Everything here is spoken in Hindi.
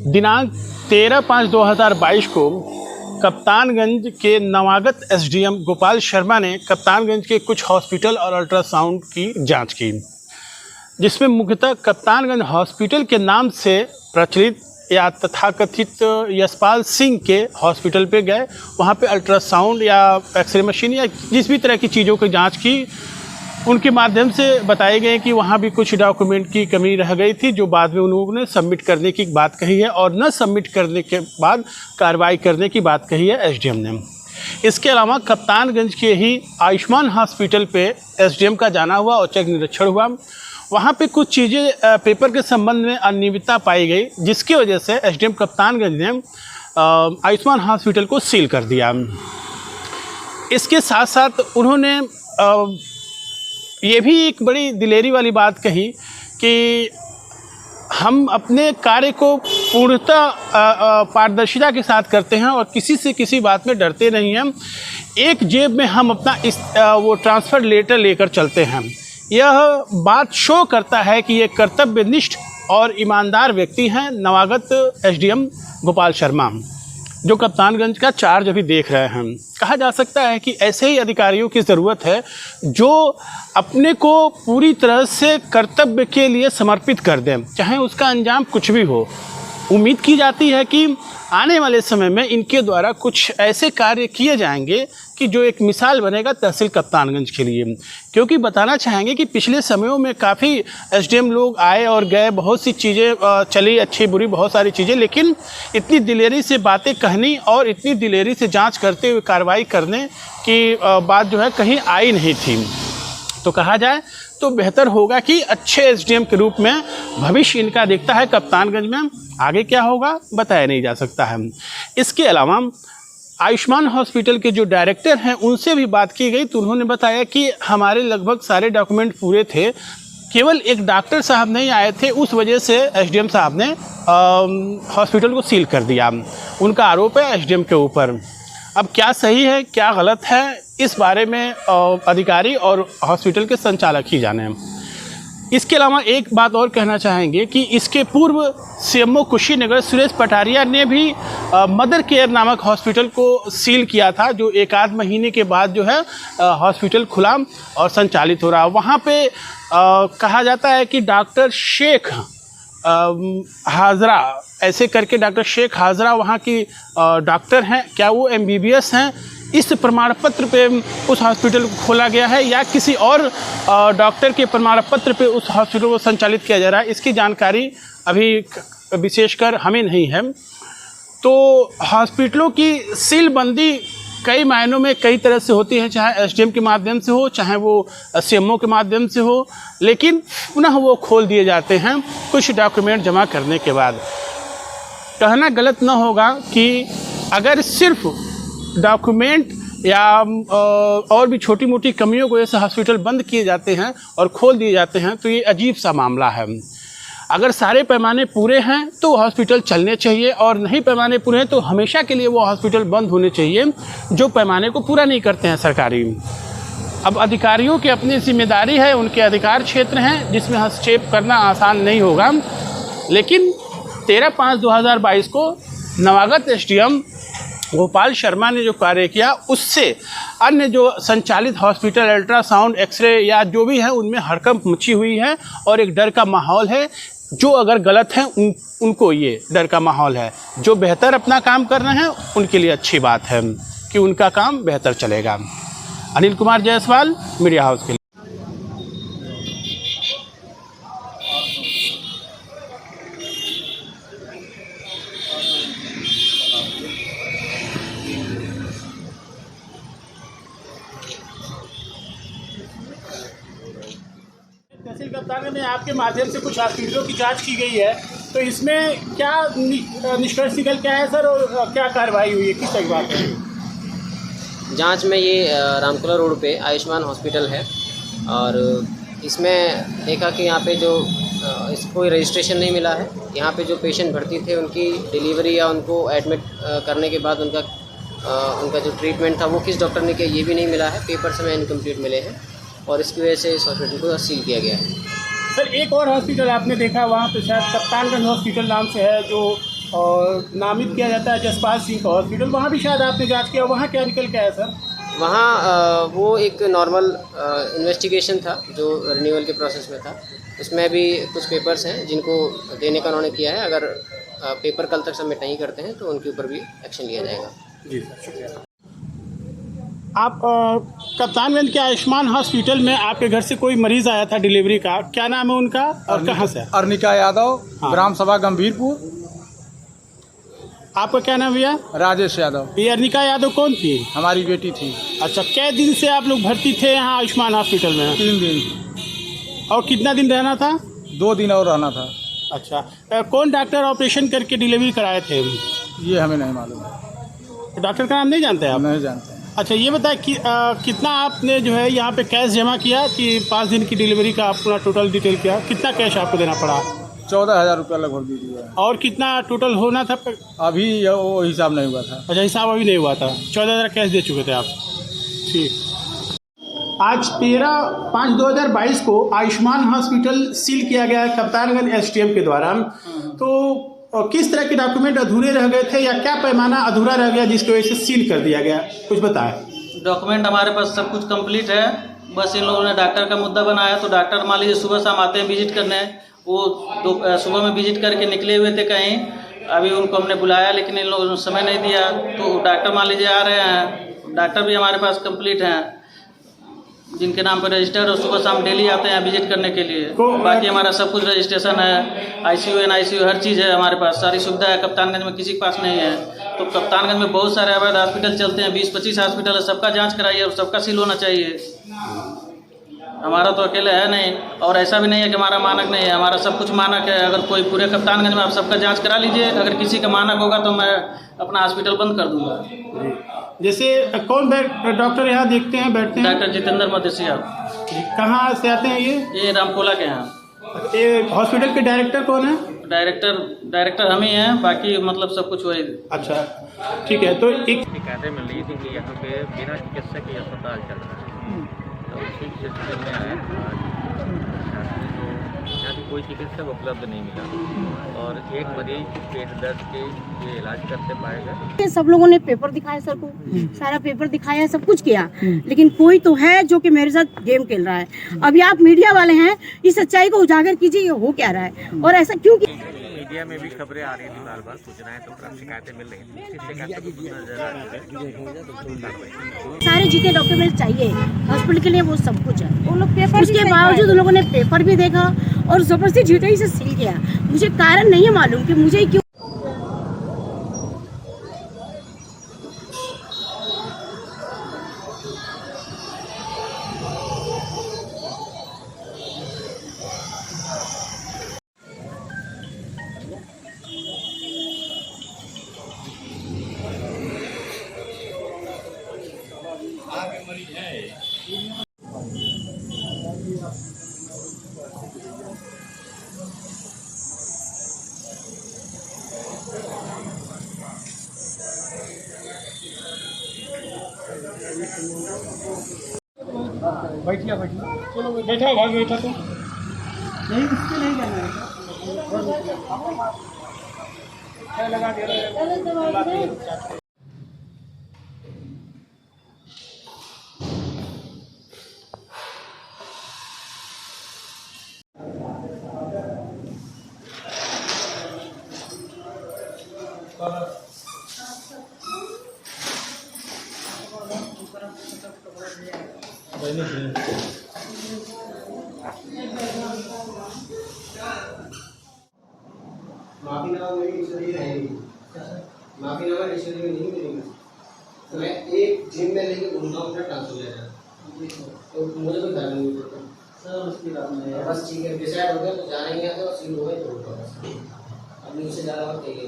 दिनांक 13/5/2022 को कप्तानगंज के नवागत एसडीएम गोपाल शर्मा ने कप्तानगंज के कुछ हॉस्पिटल और अल्ट्रासाउंड की जांच की, जिसमें मुख्यतः कप्तानगंज हॉस्पिटल के नाम से प्रचलित या तथाकथित यशपाल सिंह के हॉस्पिटल पे गए। वहाँ पे अल्ट्रासाउंड या एक्सरे मशीन या जिस भी तरह की चीज़ों की जांच की, उनके माध्यम से बताए गए कि वहाँ भी कुछ डॉक्यूमेंट की कमी रह गई थी, जो बाद में उन्होंने सबमिट करने की बात कही है और न सबमिट करने के बाद कार्रवाई करने की बात कही है एसडीएम ने। इसके अलावा कप्तानगंज के ही आयुष्मान हॉस्पिटल पे एसडीएम का जाना हुआ, औचक निरीक्षण हुआ। वहाँ पे कुछ चीज़ें पेपर के संबंध में अनियमितता पाई गई, जिसकी वजह से एसडीएम कप्तानगंज ने आयुष्मान हॉस्पिटल को सील कर दिया। इसके साथ साथ उन्होंने ये भी एक बड़ी दिलेरी वाली बात कही कि हम अपने कार्य को पूर्णतः पारदर्शिता के साथ करते हैं और किसी से किसी बात में डरते नहीं हैं। एक जेब में हम अपना वो ट्रांसफ़र लेटर लेकर चलते हैं। यह बात शो करता है कि ये कर्तव्यनिष्ठ और ईमानदार व्यक्ति हैं नवागत एसडीएम गोपाल शर्मा, जो कप्तानगंज का चार्ज अभी देख रहे हैं। कहा जा सकता है कि ऐसे ही अधिकारियों की ज़रूरत है जो अपने को पूरी तरह से कर्तव्य के लिए समर्पित कर दें, चाहे उसका अंजाम कुछ भी हो। उम्मीद की जाती है कि आने वाले समय में इनके द्वारा कुछ ऐसे कार्य किए जाएंगे कि जो एक मिसाल बनेगा तहसील कप्तानगंज के लिए। क्योंकि बताना चाहेंगे कि पिछले समयों में काफ़ी एसडीएम लोग आए और गए, बहुत सी चीज़ें चली, अच्छी बुरी बहुत सारी चीज़ें, लेकिन इतनी दिलेरी से बातें कहनी और इतनी दिलेरी से जांच करते हुए कार्रवाई करने की बात जो है कहीं आई नहीं थी। तो कहा जाए तो बेहतर होगा कि अच्छे एसडीएम के रूप में भविष्य इनका दिखता है कप्तानगंज में। आगे क्या होगा बताया नहीं जा सकता है। इसके अलावा आयुष्मान हॉस्पिटल के जो डायरेक्टर हैं उनसे भी बात की गई, तो उन्होंने बताया कि हमारे लगभग सारे डॉक्यूमेंट पूरे थे, केवल एक डॉक्टर साहब नहीं आए थे, उस वजह से एसडीएम साहब ने हॉस्पिटल को सील कर दिया। उनका आरोप है एसडीएम के ऊपर। अब क्या सही है क्या गलत है, इस बारे में अधिकारी और हॉस्पिटल के संचालक ही जाने। इसके अलावा एक बात और कहना चाहेंगे कि इसके पूर्व सीएमओ कुशीनगर सुरेश पटारिया ने भी मदर केयर नामक हॉस्पिटल को सील किया था, जो एक आध महीने के बाद जो है हॉस्पिटल खुला और संचालित हो रहा। वहाँ पे कहा जाता है कि डॉक्टर शेख हाजरा ऐसे करके डॉक्टर शेख हाजरा वहाँ की डॉक्टर हैं, क्या वो एमबीबीएस हैं, इस प्रमाण पत्र पे उस हॉस्पिटल को खोला गया है या किसी और डॉक्टर के प्रमाण पत्र पे उस हॉस्पिटल को संचालित किया जा रहा है, इसकी जानकारी अभी विशेषकर हमें नहीं है। तो हॉस्पिटलों की सीलबंदी कई मायनों में कई तरह से होती है, चाहे एसडीएम के माध्यम से हो, चाहे वो सीएमओ के माध्यम से हो, लेकिन पुनः वो खोल दिए जाते हैं कुछ डॉक्यूमेंट जमा करने के बाद। कहना गलत न होगा कि अगर सिर्फ डॉक्यूमेंट या और भी छोटी मोटी कमियों को ऐसे हॉस्पिटल बंद किए जाते हैं और खोल दिए जाते हैं, तो ये अजीब सा मामला है। अगर सारे पैमाने पूरे हैं तो हॉस्पिटल चलने चाहिए, और नहीं पैमाने पूरे हैं तो हमेशा के लिए वो हॉस्पिटल बंद होने चाहिए जो पैमाने को पूरा नहीं करते हैं सरकारी। अब अधिकारियों की अपनी जिम्मेदारी है, उनके अधिकार क्षेत्र हैं जिसमें हस्तक्षेप करना आसान नहीं होगा। लेकिन 13/5/2022 को नवागत एसडीएम गोपाल शर्मा ने जो कार्य किया, उससे अन्य जो संचालित हॉस्पिटल अल्ट्रासाउंड एक्सरे या जो भी है उनमें हड़कंप मची हुई है और एक डर का माहौल है। जो अगर गलत हैं उनको ये डर का माहौल है, जो बेहतर अपना काम कर रहे हैं उनके लिए अच्छी बात है कि उनका काम बेहतर चलेगा। अनिल कुमार जायसवाल, मीडिया हाउस के लिए। तहसील कप्तानगंज में आपके माध्यम से कुछ हॉस्पिटलों की जांच की गई है, तो इसमें क्या निष्कर्ष निकल के आया सर, और क्या कार्रवाई हुई है, किस तरह की बात है? जांच में ये रामकुला रोड पे आयुष्मान हॉस्पिटल है और इसमें देखा कि यहाँ पे जो इसको कोई रजिस्ट्रेशन नहीं मिला है। यहाँ पे जो पेशेंट भर्ती थे उनकी डिलीवरी या उनको एडमिट करने के बाद उनका जो ट्रीटमेंट था वो किस डॉक्टर ने किया ये भी नहीं मिला है। पेपर्स में इनकम्प्लीट मिले हैं और इसकी वजह से इस हॉस्पिटल को सील किया गया है। सर एक और हॉस्पिटल आपने देखा वहाँ पे शायद कप्तानगंज हॉस्पिटल नाम से है, जो और नामित किया जाता है जसपाल सिंह का हॉस्पिटल, वहाँ भी शायद आपने जांच किया, वहाँ क्या निकल के आया सर? वहाँ वो एक नॉर्मल इन्वेस्टिगेशन था जो रिन्यूअल के प्रोसेस में था। उसमें भी कुछ पेपर्स हैं जिनको देने का उन्होंने किया है। अगर पेपर कल तक सबमिट नहीं करते हैं तो उनके ऊपर भी एक्शन लिया जाएगा। जी सर, शुक्रिया। आप कप्तानगंज के आयुष्मान हॉस्पिटल में आपके घर से कोई मरीज आया था डिलीवरी का, क्या नाम है उनका और कहाँ से? अर्निका यादव, हाँ। ग्राम सभा गंभीरपुर। आपका क्या नाम भैया? राजेश यादव। ये अर्निका यादव कौन थी? हमारी बेटी थी। अच्छा, कै दिन से आप लोग भर्ती थे यहाँ आयुष्मान हॉस्पिटल में? 3 दिन। और कितना दिन रहना था? 2 दिन और रहना था। अच्छा, कौन डॉक्टर ऑपरेशन करके डिलीवरी कराए थे? ये हमें नहीं मालूम है। डॉक्टर का नाम नहीं जानते आप? हम नहीं जानते हैं। अच्छा, ये बताए कि कितना आपने जो है यहाँ पे कैश जमा किया कि 5 दिन की डिलीवरी का अपना टोटल डिटेल किया, कितना कैश आपको देना पड़ा? 14,000 रुपया लगभग दे दिया। और कितना टोटल होना था? अभी वो हिसाब नहीं हुआ था। अच्छा, हिसाब अभी नहीं हुआ था। 14,000 कैश दे चुके थे आप। ठीक। आज 13/5/2022 को आयुष्मान हॉस्पिटल सील किया गया है कप्तानगंज एसटीएम के द्वारा। तो किस तरह के डॉक्यूमेंट अधूरे रह गए थे या क्या पैमाना अधूरा रह गया जिसकी वजह से सील कर दिया गया, कुछ बताएं। डॉक्यूमेंट हमारे पास सब कुछ कंप्लीट है, बस इन लोगों ने डॉक्टर का मुद्दा बनाया। तो डॉक्टर मान लीजिए सुबह शाम आते हैं विजिट करने, वो सुबह में विजिट करके निकले हुए थे कहीं, अभी उनको हमने बुलाया लेकिन इन लोगों ने समय नहीं दिया। तो डॉक्टर मान लीजिए आ रहे हैं, डॉक्टर भी हमारे पास कंप्लीट हैं जिनके नाम पर रजिस्टर्ड, और सुबह शाम डेली आते हैं विजिट करने के लिए। बाकी हमारा सब कुछ रजिस्ट्रेशन है, आईसीयू एनआईसीयू हर चीज़ है हमारे पास, सारी सुविधा है। कप्तानगंज में किसी के पास नहीं है। तो कप्तानगंज में बहुत सारे अवैध हॉस्पिटल चलते हैं, 20-25 हॉस्पिटल है, सबका जांच कराइए और सबका सील होना चाहिए। हमारा तो अकेले है नहीं, और ऐसा भी नहीं है कि हमारा मानक नहीं है, हमारा सब कुछ मानक है। अगर कोई पूरे कप्तानगंज में आप सबका जांच करा लीजिए, अगर किसी का मानक होगा तो मैं अपना हॉस्पिटल बंद कर दूंगा। जैसे कौन डॉक्टर यहाँ देखते हैं, बैठते हैं? डॉक्टर जितेंद्र मदेसिया। कहाँ से आते हैं ये? रामकोला के हैं। ये हॉस्पिटल के डायरेक्टर कौन है? डायरेक्टर हम ही हैं, बाकी मतलब सब कुछ वही। अच्छा, ठीक है। तो एक शिकायतें मिल रही थी कि यहाँ पे बिना चिकित्सक के अस्पताल चल रहा है, तो उसी सिलसिले में आए। तो यहाँ भी कोई चिकित्सक उपलब्ध नहीं मिला और एक मरीज पेट दर्द के लिए इलाज करते पाए गए। सब लोगों ने पेपर दिखाया सर को, सारा पेपर दिखाया, सब कुछ किया, लेकिन कोई तो है जो कि मेरे साथ गेम खेल रहा है। अभी आप मीडिया वाले हैं, इस सच्चाई को उजागर कीजिए, ये हो क्या रहा है और ऐसा क्यों? मीडिया में भी खबरें आ रही थी, बार बार सूचनाएं तो प्राप्त शिकायतें मिल रही थी। सारे जितने डॉक्यूमेंट चाहिए हॉस्पिटल के लिए वो सब कुछ है, वो लोग पेपर, उसके बावजूद उन लोगों ने पेपर भी देखा और जबरदस्ती झूठे से सील किया। मुझे कारण नहीं है मालूम कि मुझे क्यों। बैठिए चलो बैठा भाग, बैठा तो नहीं, इससे नहीं करना है। लगा दिया। माफीनामा मेरी डिक्शनरी रहेगी, माफीनामा डिक्शनरी में नहीं मिलेगी। तो मैं एक जिम में लेके घूमता हूँ, ट्रांसफर ले रहा तो मुझे कोई करना नहीं पड़ता सर, उसकी बात नहीं है। बस ठीक है, डिसाइड हो गया तो जाना ही है, तो सील हो गए तो अब नीचे ज़्यादा वक्त चाहिए।